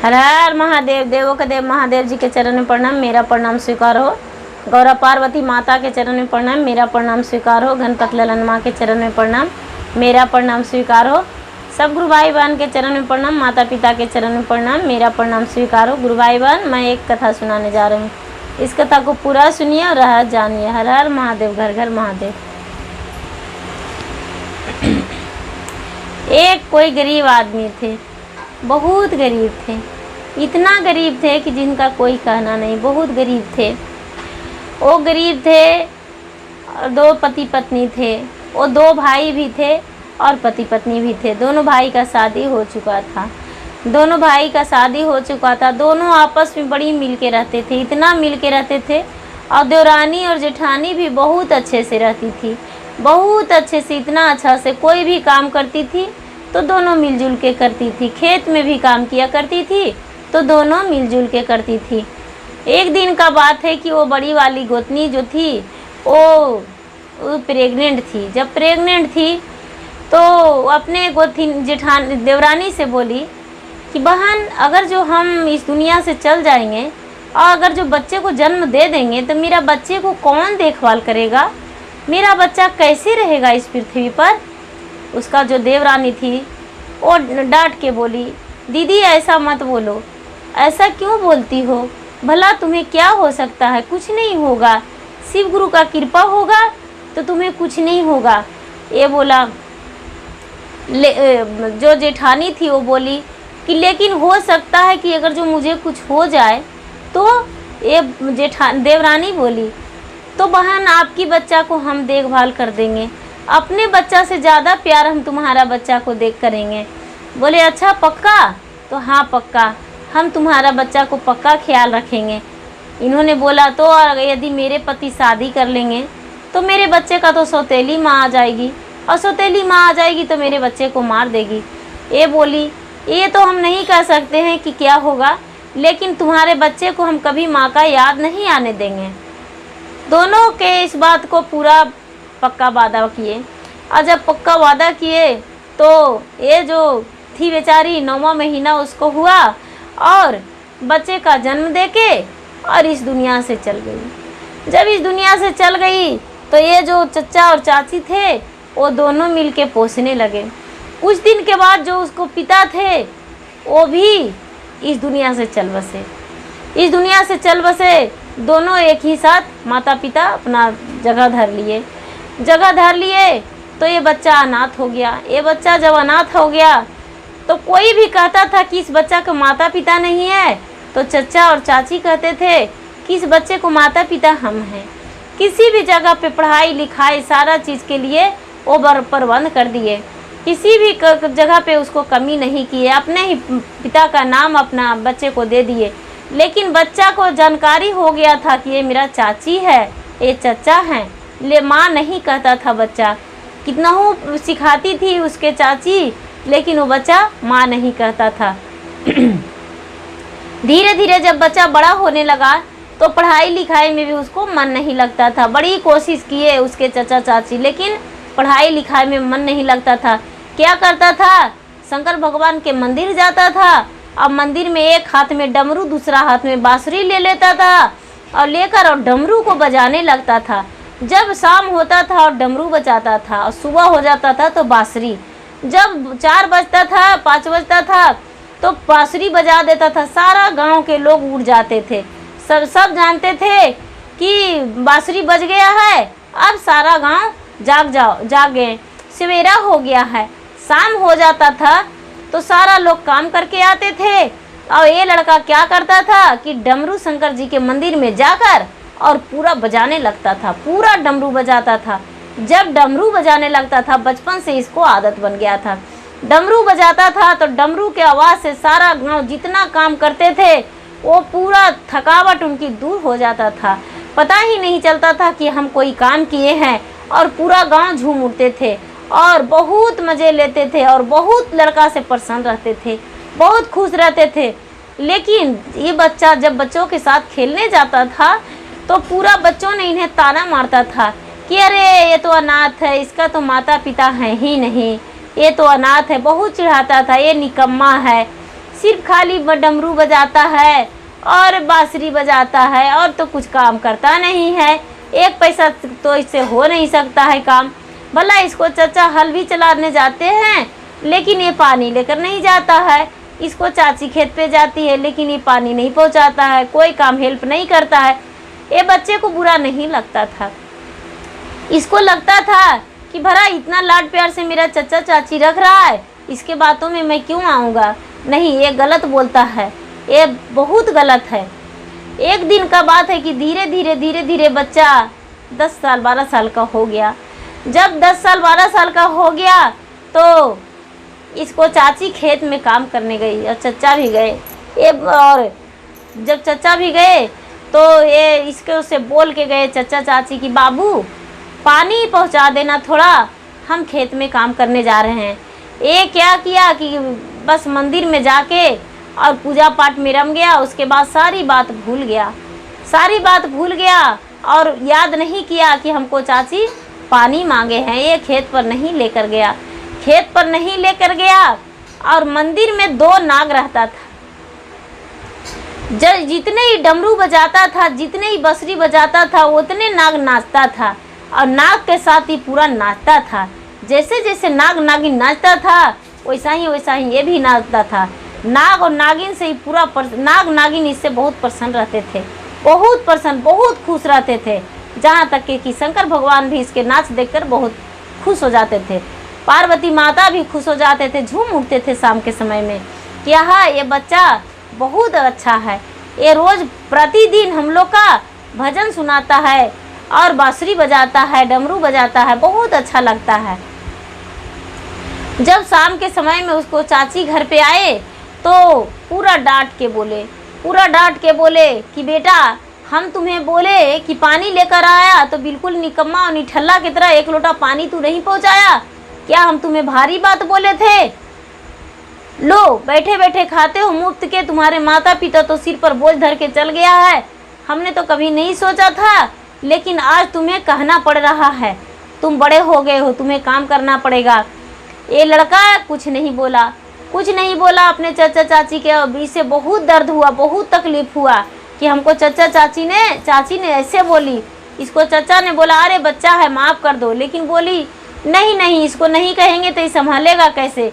हर हर महादेव। देवों के देव महादेव जी के चरण में प्रणाम, मेरा प्रणाम स्वीकार हो। गौरा पार्वती माता के चरण में प्रणाम, मेरा प्रणाम स्वीकार हो। गणपत ललन माँ के चरण में प्रणाम, मेरा प्रणाम स्वीकार हो। सब गुरु भाई बहन के चरण में प्रणाम, माता पिता के चरण में प्रणाम, मेरा प्रणाम स्वीकार हो। गुरु भाई बहन, मैं एक कथा सुनाने जा रही हूँ, इस कथा को पूरा सुनिए और राहत जानिए। हर हर महादेव, घर घर महादेव। एक कोई गरीब आदमी थे, बहुत गरीब थे, इतना गरीब थे कि जिनका कोई कहना नहीं, बहुत गरीब थे। वो गरीब थे और दो पति पत्नी थे, वो दो भाई भी थे और पति पत्नी भी थे। दोनों भाई का शादी हो चुका था, दोनों भाई का शादी हो चुका था। दोनों आपस में बड़ी मिल के रहते थे, इतना मिल के रहते थे। और देवरानी और जेठानी भी बहुत अच्छे से रहती थी, बहुत अच्छे से, इतना अच्छा से। कोई भी काम करती थी तो दोनों मिलजुल के करती थी, खेत में भी काम किया करती थी तो दोनों मिलजुल के करती थी। एक दिन का बात है कि वो बड़ी वाली गोतनी जो थी वो प्रेग्नेंट थी। जब प्रेग्नेंट थी तो अपने जेठानी देवरानी से बोली कि बहन, अगर जो हम इस दुनिया से चल जाएंगे और अगर जो बच्चे को जन्म दे देंगे तो मेरा बच्चे को कौन देखभाल करेगा, मेरा बच्चा कैसे रहेगा इस पृथ्वी पर। उसका जो देवरानी थी वो डांट के बोली, दीदी ऐसा मत बोलो, ऐसा क्यों बोलती हो, भला तुम्हें क्या हो सकता है, कुछ नहीं होगा, शिव गुरु का कृपा होगा तो तुम्हें कुछ नहीं होगा। ये बोला, जो जेठानी थी वो बोली कि लेकिन हो सकता है कि अगर जो मुझे कुछ हो जाए तो ये देवरानी बोली, तो बहन आपकी बच्चा को हम देखभाल कर देंगे, अपने बच्चा से ज़्यादा प्यार हम तुम्हारा बच्चा को देख करेंगे। बोले अच्छा पक्का, तो हाँ पक्का, हम तुम्हारा बच्चा को पक्का ख्याल रखेंगे। इन्होंने बोला तो यदि मेरे पति शादी कर लेंगे तो मेरे बच्चे का तो सौतेली माँ आ जाएगी, और सौतेली माँ आ जाएगी तो मेरे बच्चे को मार देगी। ये बोली, ये तो हम नहीं कह सकते हैं कि क्या होगा, लेकिन तुम्हारे बच्चे को हम कभी माँ का याद नहीं आने देंगे। दोनों के इस बात को पूरा पक्का वादा किए, और जब पक्का वादा किए तो ये जो थी बेचारी 9वां महीना उसको हुआ और बच्चे का जन्म देके और इस दुनिया से चल गई। जब इस दुनिया से चल गई तो ये जो चचा और चाची थे वो दोनों मिलके पोसने लगे। कुछ दिन के बाद जो उसको पिता थे वो भी इस दुनिया से चल बसे। इस दुनिया से चल बसे, दोनों एक ही साथ माता पिता अपना जगह धर लिए तो ये बच्चा अनाथ हो गया। ये बच्चा जब अनाथ हो गया तो कोई भी कहता था कि इस बच्चा का माता पिता नहीं है, तो चचा और चाची कहते थे कि इस बच्चे को माता पिता हम हैं। किसी भी जगह पे पढ़ाई लिखाई सारा चीज़ के लिए वो प्रबंध कर दिए, किसी भी जगह पे उसको कमी नहीं की है, अपने ही पिता का नाम अपना बच्चे को दे दिए। लेकिन बच्चा को जानकारी हो गया था कि ये मेरा चाची है, ये चचा हैं, ले माँ नहीं कहता था बच्चा। कितना हो सिखाती थी उसके चाची, लेकिन वो बच्चा माँ नहीं कहता था। धीरे धीरे जब बच्चा बड़ा होने लगा तो पढ़ाई लिखाई में भी उसको मन नहीं लगता था। बड़ी कोशिश किए उसके चचा चाची, लेकिन पढ़ाई लिखाई में मन नहीं लगता था। क्या करता था, शंकर भगवान के मंदिर जाता था, और मंदिर में एक हाथ में डमरू दूसरा हाथ में बांसुरी ले लेता था और लेकर और डमरू को बजाने लगता था। जब शाम होता था और डमरू बजाता था, और सुबह हो जाता था तो बांसुरी। जब 4 बजता था 5 बजता था तो बांसुरी बजा देता था। सारा गांव के लोग उठ जाते थे, सब जानते थे कि बांसुरी बज गया है, अब सारा गांव जाग गए, सवेरा हो गया है। शाम हो जाता था तो सारा लोग काम करके आते थे, और ये लड़का क्या करता था कि डमरू शंकर जी के मंदिर में जाकर और पूरा बजाने लगता था, पूरा डमरू बजाता था। जब डमरू बजाने लगता था, बचपन से इसको आदत बन गया था, डमरू बजाता था तो डमरू के आवाज़ से सारा गांव जितना काम करते थे वो पूरा थकावट उनकी दूर हो जाता था। पता ही नहीं चलता था कि हम कोई काम किए हैं, और पूरा गांव झूम उठते थे और बहुत मज़े लेते थे और बहुत लड़का से प्रसन्न रहते थे, बहुत खुश रहते थे। लेकिन ये बच्चा जब बच्चों के साथ खेलने जाता था तो पूरा बच्चों ने इन्हें ताना मारता था कि अरे ये तो अनाथ है, इसका तो माता पिता है ही नहीं, ये तो अनाथ है। बहुत चिढ़ाता था, ये निकम्मा है, सिर्फ खाली डमरू बजाता है और बांसुरी बजाता है और तो कुछ काम करता नहीं है। एक पैसा तो इससे हो नहीं सकता है काम। भला इसको चाचा हल भी चलाने जाते हैं लेकिन ये पानी लेकर नहीं जाता है। इसको चाची खेत पे जाती है लेकिन ये पानी नहीं पहुंचाता है, कोई काम हेल्प नहीं करता है। ये बच्चे को बुरा नहीं लगता था, इसको लगता था कि भला इतना लाड प्यार से मेरा चाचा चाची रख रहा है, इसके बातों में मैं क्यों आऊँगा। नहीं, ये गलत बोलता है, ये बहुत गलत है। एक दिन का बात है कि धीरे धीरे बच्चा 10 साल 12 साल का हो गया। जब 10 साल 12 साल का हो गया तो इसको चाची खेत में काम करने गई और चचा भी गए। और जब चचा भी गए तो ये इसके उससे बोल के गए चचा चाची कि बाबू पानी पहुंचा देना थोड़ा, हम खेत में काम करने जा रहे हैं। ये क्या किया कि बस मंदिर में जाके और पूजा पाठ में रम गया। उसके बाद सारी बात भूल गया और याद नहीं किया कि हमको चाची पानी मांगे हैं। ये खेत पर नहीं लेकर गया और मंदिर में 2 नाग रहता था। जितने ही डमरू बजाता था, जितने ही बांसुरी बजाता था, उतने नाग नाचता था और नाग के साथ ही पूरा नाचता था। जैसे जैसे नाग नागिन नाचता था वैसा ही ये भी नाचता था। नाग और नागिन से ही पूरा नाग नागिन इससे बहुत प्रसन्न रहते थे, बहुत खुश रहते थे। जहाँ तक कि शंकर भगवान भी इसके नाच देखकर बहुत खुश हो जाते थे। पार्वती माता भी खुश हो जाते थे, झूम उठते थे शाम के समय में कि हाँ ये बच्चा बहुत अच्छा है, ये रोज़ प्रतिदिन हम लोग का भजन सुनाता है और बांसुरी बजाता है, डमरू बजाता है, बहुत अच्छा लगता है। जब शाम के समय में उसको चाची घर पे आए तो पूरा डांट के बोले कि बेटा हम तुम्हें बोले कि पानी लेकर आया तो बिल्कुल निकम्मा और निठल्ला की तरह 1 लोटा पानी तू नहीं पहुंचाया। क्या हम तुम्हें भारी बात बोले थे? लो बैठे बैठे खाते हो मुफ्त के, तुम्हारे माता पिता तो सिर पर बोझ धर के चल गया है। हमने तो कभी नहीं सोचा था, लेकिन आज तुम्हें कहना पड़ रहा है। तुम बड़े हो गए हो, तुम्हें काम करना पड़ेगा। ये लड़का कुछ नहीं बोला अपने चाचा चाची के। इसे बहुत दर्द हुआ, बहुत तकलीफ हुआ कि हमको चाची ने ऐसे बोली। इसको चाचा ने बोला अरे बच्चा है माफ़ कर दो, लेकिन बोली नहीं इसको नहीं कहेंगे तो ये संभालेगा कैसे।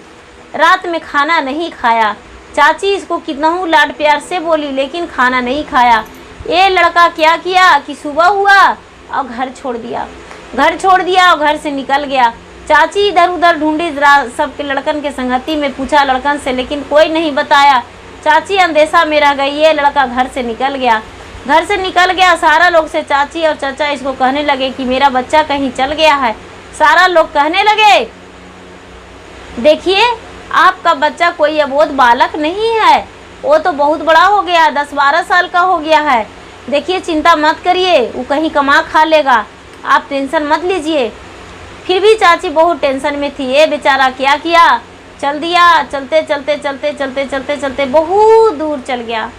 रात में खाना नहीं खाया। चाची इसको कितना लाड प्यार से बोली लेकिन खाना नहीं खाया। ये लड़का क्या किया कि सुबह हुआ और घर छोड़ दिया और घर से निकल गया। चाची इधर उधर ढूंढी, सबके लड़कन के संगति में पूछा लड़कन से, लेकिन कोई नहीं बताया। चाची अंदेशा में रह गई। ये लड़का घर से निकल गया। सारा लोग से चाची और चाचा इसको कहने लगे कि मेरा बच्चा कहीं चल गया है। सारा लोग कहने लगे देखिए आपका बच्चा कोई अबोध बालक नहीं है, वो तो बहुत बड़ा हो गया, 10-12 साल का हो गया है। देखिए चिंता मत करिए, वो कहीं कमा खा लेगा, आप टेंशन मत लीजिए। फिर भी चाची बहुत टेंशन में थी। ये बेचारा क्या किया, चलते चलते बहुत दूर चल गया।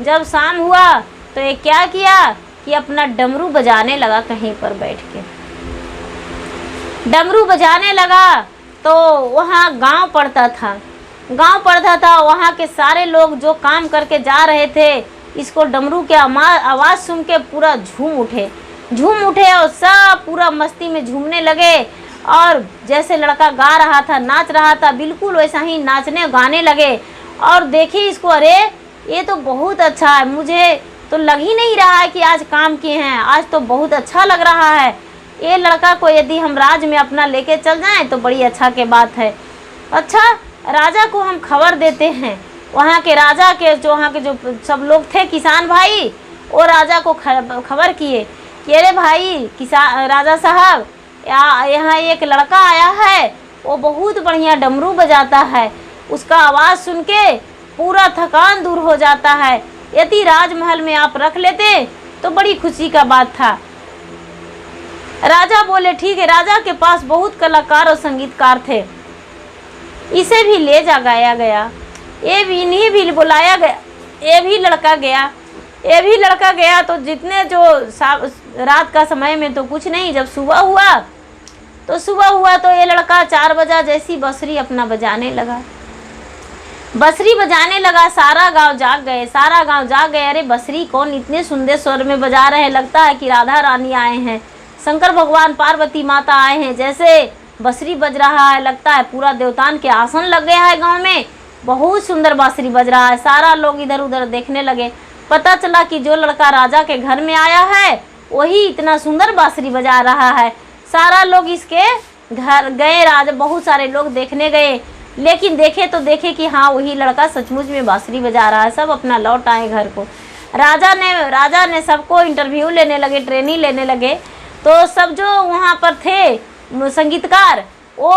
जब शाम हुआ तो ये क्या किया कि अपना डमरू बजाने लगा। कहीं पर बैठ के डमरू बजाने लगा तो वहाँ गांव पड़ता था। वहाँ के सारे लोग जो काम करके जा रहे थे, इसको डमरू के आवाज़ सुन के पूरा झूम उठे और सब पूरा मस्ती में झूमने लगे। और जैसे लड़का गा रहा था, नाच रहा था, बिल्कुल वैसा ही नाचने गाने लगे। और देखिए इसको, अरे ये तो बहुत अच्छा है, मुझे तो लग ही नहीं रहा है कि आज काम किए हैं, आज तो बहुत अच्छा लग रहा है। ये लड़का को यदि हम राज में अपना लेके चल जाएं तो बड़ी अच्छा के बात है। अच्छा, राजा को हम खबर देते हैं। वहाँ के राजा के जो सब लोग थे किसान भाई, वो राजा को खबर किए कि अरे भाई राजा साहब, यहाँ एक लड़का आया है, वो बहुत बढ़िया डमरू बजाता है, उसका आवाज़ सुन के पूरा थकान दूर हो जाता है। यदि राजमहल में आप रख लेते तो बड़ी खुशी का बात था। राजा बोले ठीक है। राजा के पास बहुत कलाकार और संगीतकार थे, इसे भी ले जा गाया गया। इन्हीं भी बुलाया गया। ये भी लड़का गया तो जितने जो रात का समय में तो कुछ नहीं, जब सुबह हुआ तो सुबह हुआ तो ये लड़का 4 बजा जैसी बांसुरी अपना बजाने लगा। बांसुरी बजाने लगा, सारा गांव जाग गए, सारा गांव जाग गए। अरे बांसुरी कौन इतने सुंदर स्वर में बजा रहे हैं, लगता है कि राधा रानी आए हैं, शंकर भगवान पार्वती माता आए हैं। जैसे बांसुरी बज रहा है लगता है पूरा देवतान के आसन लग गया है गांव में। बहुत सुंदर बांसुरी बज रहा है। सारा लोग इधर उधर देखने लगे। पता चला कि जो लड़का राजा के घर में आया है वही इतना सुंदर बांसुरी बजा रहा है। सारा लोग इसके घर गए, राजा बहुत सारे लोग देखने गए, लेकिन देखे तो देखे कि हाँ वही लड़का सचमुच में बांसुरी बजा रहा है। सब अपना लौट आए घर को। राजा ने सबको इंटरव्यू लेने लगे, ट्रेनिंग लेने लगे। तो सब जो वहाँ पर थे संगीतकार वो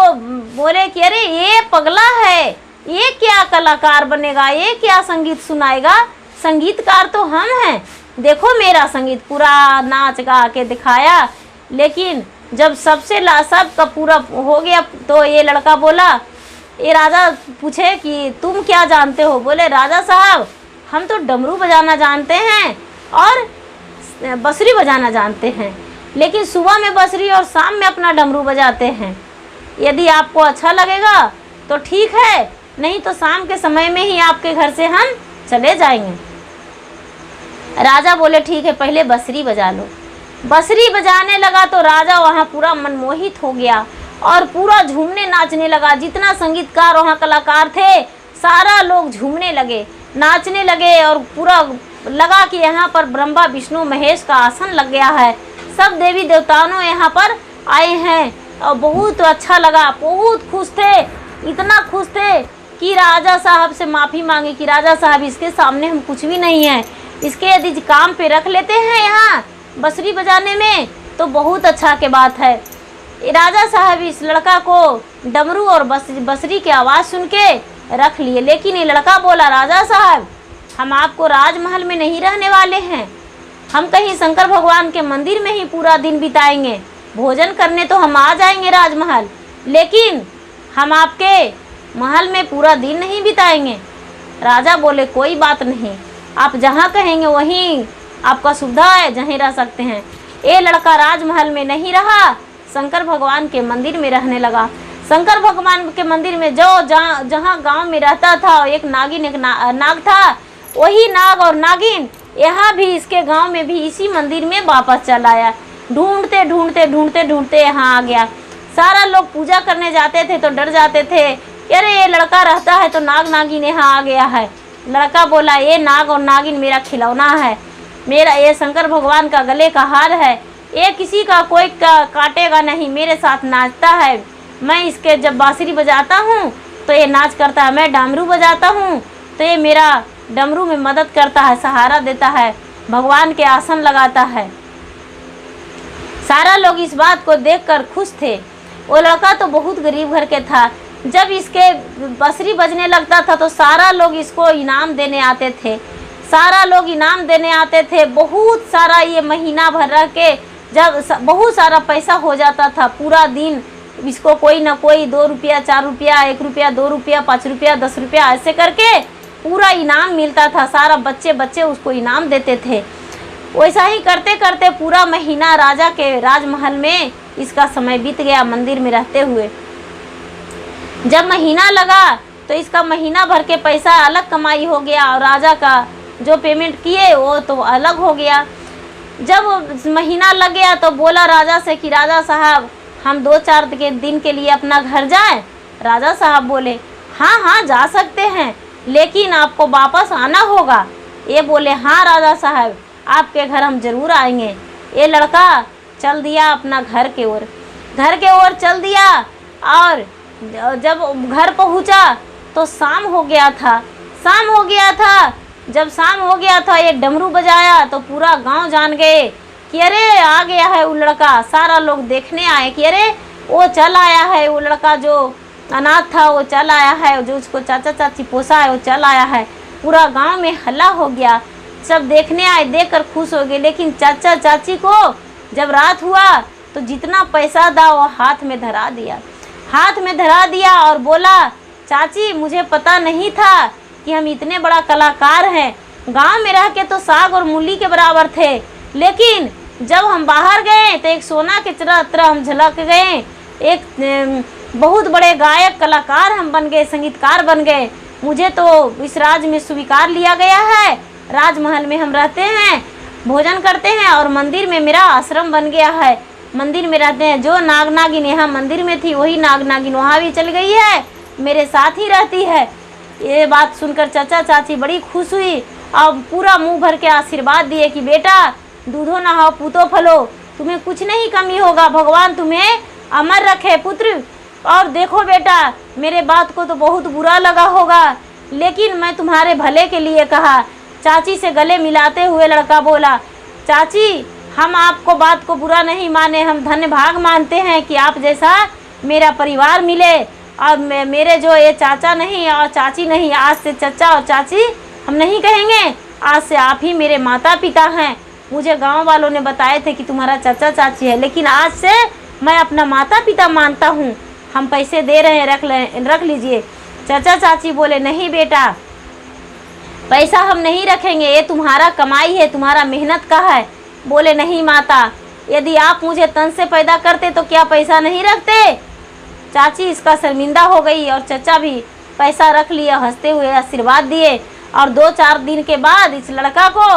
बोले कि अरे ये पगला है, ये क्या कलाकार बनेगा, ये क्या संगीत सुनाएगा, संगीतकार तो हम हैं। देखो मेरा संगीत पूरा नाच गा के दिखाया। लेकिन जब सब का पूरा हो गया तो ये लड़का बोला, ये राजा पूछे कि तुम क्या जानते हो? बोले राजा साहब हम तो डमरू बजाना जानते हैं और बांसुरी बजाना जानते हैं, लेकिन सुबह में बांसुरी और शाम में अपना डमरू बजाते हैं। यदि आपको अच्छा लगेगा तो ठीक है, नहीं तो शाम के समय में ही आपके घर से हम चले जाएंगे। राजा बोले ठीक है, पहले बांसुरी बजा लो। बांसुरी बजाने लगा तो राजा वहाँ पूरा मनमोहित हो गया और पूरा झूमने नाचने लगा। जितना संगीतकार वहाँ कलाकार थे सारा लोग झूमने लगे, नाचने लगे और पूरा लगा कि यहाँ पर ब्रह्मा विष्णु महेश का आसन लग गया है। सब देवी देवताओं यहाँ पर आए हैं और बहुत अच्छा लगा, बहुत खुश थे, इतना खुश थे कि राजा साहब से माफ़ी मांगी कि राजा साहब इसके सामने हम कुछ भी नहीं हैं, इसके यदि काम पे रख लेते हैं यहाँ बांसुरी बजाने में तो बहुत अच्छा के बात है। राजा साहब इस लड़का को डमरू और बांसुरी की आवाज़ सुन के रख लिए। लेकिन ये लड़का बोला राजा साहब हम आपको राजमहल में नहीं रहने वाले हैं, हम कहीं शंकर भगवान के मंदिर में ही पूरा दिन बिताएंगे, भोजन करने तो हम आ जाएंगे राजमहल, लेकिन हम आपके महल में पूरा दिन नहीं बिताएंगे। राजा बोले कोई बात नहीं, आप जहाँ कहेंगे वहीं आपका सुविधा है, जहीं रह सकते हैं। ये लड़का राजमहल में नहीं रहा, शंकर भगवान के मंदिर में रहने लगा। शंकर भगवान के मंदिर में जो जहाँ गांव में रहता था एक नागिन एक नाग था, वही नाग और नागिन यहाँ भी इसके गांव में भी इसी मंदिर में वापस चला आया। ढूंढते ढूंढते ढूंढते ढूंढते यहाँ आ गया। सारा लोग पूजा करने जाते थे तो डर जाते थे, अरे ये लड़का रहता है तो नाग नागिन यहाँ आ गया है। लड़का बोला ये नाग और नागिन मेरा खिलौना है, मेरा ये शंकर भगवान का गले का हार है, ये किसी का कोई काटेगा नहीं, मेरे साथ नाचता है। मैं इसके जब बांसुरी बजाता हूँ तो ये नाच करता है, मैं डमरू बजाता हूँ तो ये मेरा डमरू में मदद करता है, सहारा देता है, भगवान के आसन लगाता है। सारा लोग इस बात को देखकर खुश थे। वो लड़का तो बहुत गरीब घर के था। जब इसके बांसुरी बजने लगता था तो सारा लोग इसको इनाम देने आते थे, सारा लोग इनाम देने आते थे। बहुत सारा ये महीना भर रह के जब बहुत सारा पैसा हो जाता था, पूरा दिन इसको कोई ना कोई 2 रुपया 4 रुपया 1 रुपया 2 रुपया 5 रुपया 10 रुपया ऐसे करके पूरा इनाम मिलता था। सारा बच्चे उसको इनाम देते थे। वैसा ही करते करते पूरा महीना राजा के राजमहल में इसका समय बीत गया मंदिर में रहते हुए। जब महीना लगा तो इसका महीना भर के पैसा अलग कमाई हो गया और राजा का जो पेमेंट किए वो तो अलग हो गया। जब महीना लग गया तो बोला राजा से कि राजा साहब हम 2-4 दिन के लिए अपना घर जाएं। राजा साहब बोले हाँ हाँ जा सकते हैं, लेकिन आपको वापस आना होगा। ये बोले हाँ राजा साहब आपके घर हम जरूर आएंगे। ये लड़का चल दिया अपना घर के ओर चल दिया और जब घर पहुंचा तो शाम हो गया था। जब शाम हो गया था एक डमरू बजाया तो पूरा गांव जान गए कि अरे आ गया है वो लड़का। सारा लोग देखने आए कि अरे वो चल आया है, वो लड़का जो अनाथ था वो चल आया है, जो उसको चाचा चाची पोसा है वो चल आया है। पूरा गांव में हल्ला हो गया, सब देखने आए, देखकर खुश हो गए। लेकिन चाचा चाची को जब रात हुआ तो जितना पैसा था वो हाथ में धरा दिया और बोला चाची मुझे पता नहीं था कि हम इतने बड़ा कलाकार हैं। गांव में रह के तो साग और मूली के बराबर थे, लेकिन जब हम बाहर गए तो एक सोना के तरह हम झलक गए। एक बहुत बड़े गायक कलाकार हम बन गए, संगीतकार बन गए। मुझे तो इस राज में स्वीकार लिया गया है। राजमहल में हम रहते हैं, भोजन करते हैं और मंदिर में मेरा आश्रम बन गया है। मंदिर में रहते हैं। जो नाग नागिन यहाँ मंदिर में थी वही नाग नागिन वहाँ भी चल गई है, मेरे साथ ही रहती है। ये बात सुनकर चाचा चाची बड़ी खुश हुई और पूरा मुंह भर के आशीर्वाद दिए कि बेटा दूधो नहाओ पूतो फलो, तुम्हें कुछ नहीं कमी होगा, भगवान तुम्हें अमर रखे पुत्र। और देखो बेटा, मेरे बात को तो बहुत बुरा लगा होगा, लेकिन मैं तुम्हारे भले के लिए कहा। चाची से गले मिलाते हुए लड़का बोला, चाची हम आपको बात को बुरा नहीं माने, हम धन्य भाग मानते हैं कि आप जैसा मेरा परिवार मिले। और मेरे जो ये चाचा नहीं और चाची नहीं, आज से चाचा और चाची हम नहीं कहेंगे, आज से आप ही मेरे माता पिता हैं। मुझे गांव वालों ने बताए थे कि तुम्हारा चाचा चाची है, लेकिन आज से मैं अपना माता पिता मानता हूँ। हम पैसे दे रहे हैं, रख लीजिए। चाचा चाची बोले, नहीं बेटा पैसा हम नहीं रखेंगे, ये तुम्हारा कमाई है, तुम्हारा मेहनत का है। बोले, नहीं माता, यदि आप मुझे तन से पैदा करते तो क्या पैसा नहीं रखते। चाची इसका शर्मिंदा हो गई और चाचा भी पैसा रख लिया, हंसते हुए आशीर्वाद दिए। और 2-4 दिन के बाद इस लड़का को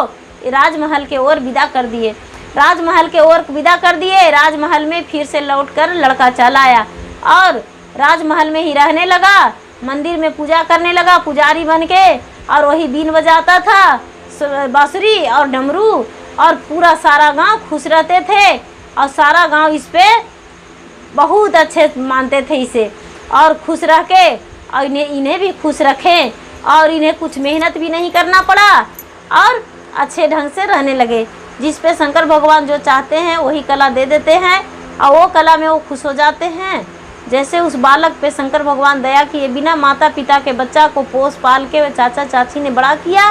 राजमहल के ओर विदा कर दिए। राजमहल के ओर विदा कर दिए। राजमहल में फिर से लौटकर लड़का चला आया और राजमहल में ही रहने लगा, मंदिर में पूजा करने लगा पुजारी बन के। और वही बीन बजाता था, बांसुरी और डमरू, और पूरा सारा गांव खुश रहते थे। और सारा गांव इस पे बहुत अच्छे मानते थे इसे, और खुश रह के और इन्हें भी खुश रखें, और इन्हें कुछ मेहनत भी नहीं करना पड़ा और अच्छे ढंग से रहने लगे। जिस पे शंकर भगवान जो चाहते हैं वही कला दे देते हैं और वो कला में वो खुश हो जाते हैं। जैसे उस बालक पे शंकर भगवान दया किए, बिना माता पिता के बच्चा को पोस पाल के चाचा चाची ने बड़ा किया,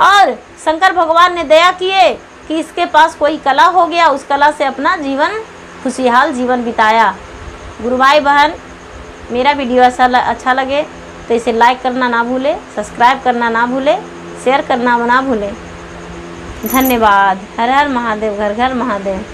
और शंकर भगवान ने दया किए कि इसके पास कोई कला हो गया, उस कला से अपना जीवन खुशहाल जीवन बिताया। गुरु भाई बहन, मेरा वीडियो अच्छा लगे तो इसे लाइक करना ना भूले, सब्सक्राइब करना ना भूले, शेयर करना ना भूले। धन्यवाद। हर हर महादेव, घर घर महादेव।